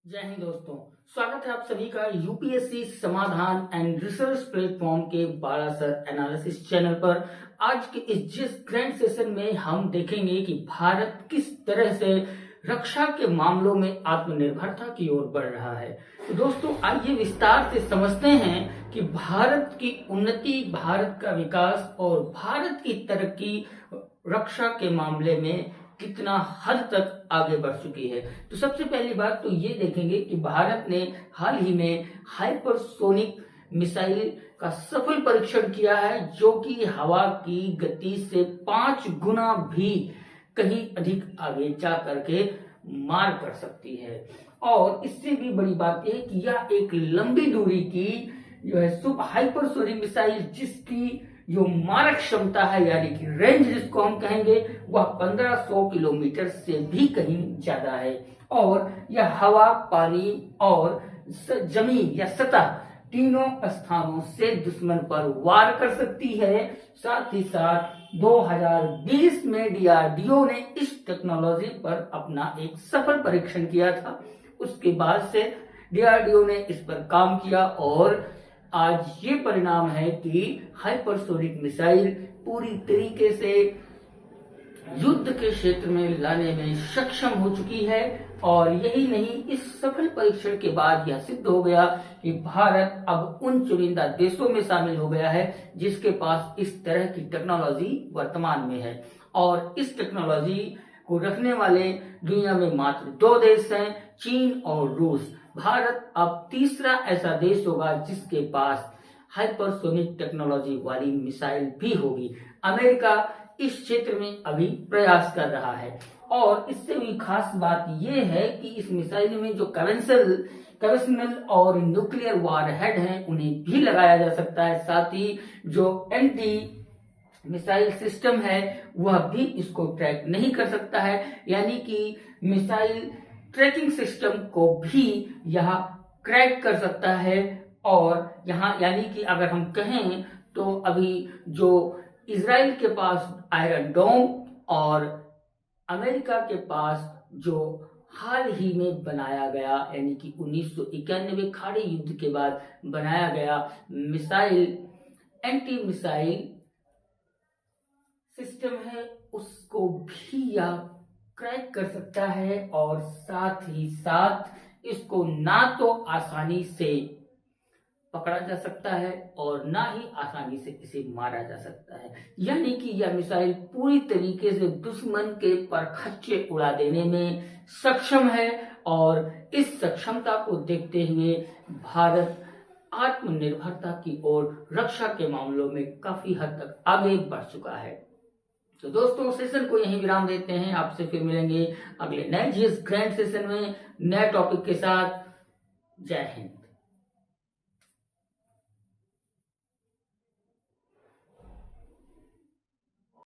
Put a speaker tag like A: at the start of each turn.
A: जय हिंद दोस्तों, स्वागत है आप सभी का यूपीएससी समाधान एंड रिसर्च प्लेटफॉर्म के बालासर एनालिसिस चैनल पर। आज के इस जिस ग्रैंड सेशन में हम देखेंगे कि भारत किस तरह से रक्षा के मामलों में आत्मनिर्भरता की ओर बढ़ रहा है। तो दोस्तों आइए विस्तार से समझते हैं कि भारत की उन्नति, भारत का विकास और भारत की तरक्की रक्षा के मामले में कितना हद तक आगे बढ़ चुकी है। तो सबसे पहली बात तो ये देखेंगे कि भारत ने हाल ही में हाइपरसोनिक मिसाइल का सफल परीक्षण किया है, जो कि हवा की गति से 5 गुना भी कहीं अधिक आगे जा करके मार कर सकती है। और इससे भी बड़ी बात यह है कि यह एक लंबी दूरी की जो है हाइपरसोनिक मिसाइल, जिसकी जो मारक क्षमता है यानी कि रेंज जिसको हम कहेंगे, वह 1500 किलोमीटर से भी कहीं ज्यादा है। और यह हवा, पानी और जमीन या सतह तीनों स्थानों से दुश्मन पर वार कर सकती है। साथ ही साथ 2020 में डीआरडीओ ने इस टेक्नोलॉजी पर अपना एक सफल परीक्षण किया था। उसके बाद से डीआरडीओ ने इस पर काम किया और आज ये परिणाम है कि हाइपरसोनिक मिसाइल पूरी तरीके से युद्ध के क्षेत्र में लाने में सक्षम हो चुकी है। और यही नहीं, इस सफल परीक्षण के बाद यह सिद्ध हो गया कि भारत अब उन चुनिंदा देशों में शामिल हो गया है जिसके पास इस तरह की टेक्नोलॉजी वर्तमान में है। और इस टेक्नोलॉजी को रखने वाले दुनिया में मात्र 2 देश हैं, चीन और रूस। भारत अब तीसरा ऐसा देश होगा जिसके पास हाइपरसोनिक टेक्नोलॉजी वाली मिसाइल भी होगी। अमेरिका इस क्षेत्र में अभी प्रयास कर रहा है। और इससे भी खास बात यह है कि इस मिसाइल में जो कन्वेंशनल और न्यूक्लियर वारहेड हैं, उन्हें भी लगाया जा सकता है। साथ ही जो एंटी मिसाइल सिस्टम है वह भी इसको ट्रैक नहीं कर सकता है, यानी कि मिसाइल ट्रैकिंग सिस्टम को भी यह क्रैक कर सकता है। और यहाँ यानी कि अगर हम कहें तो अभी जो इजराइल के पास आयरन डोम और अमेरिका के पास जो हाल ही में बनाया गया यानी कि 1991 खाड़ी युद्ध के बाद बनाया गया मिसाइल एंटी मिसाइल सिस्टम है, उसको भी यह क्रैक कर सकता है। और साथ ही साथ इसको ना तो आसानी से पकड़ा जा सकता है और ना ही आसानी से इसे मारा जा सकता है। यानी कि यह मिसाइल पूरी तरीके से दुश्मन के परखच्चे उड़ा देने में सक्षम है। और इस सक्षमता को देखते हुए भारत आत्मनिर्भरता की ओर रक्षा के मामलों में काफी हद तक आगे बढ़ चुका है। तो दोस्तों सेशन को यहीं विराम देते हैं। आपसे फिर मिलेंगे अगले नए जीएस ग्रैंड सेशन में नए टॉपिक के साथ। जय हिंद।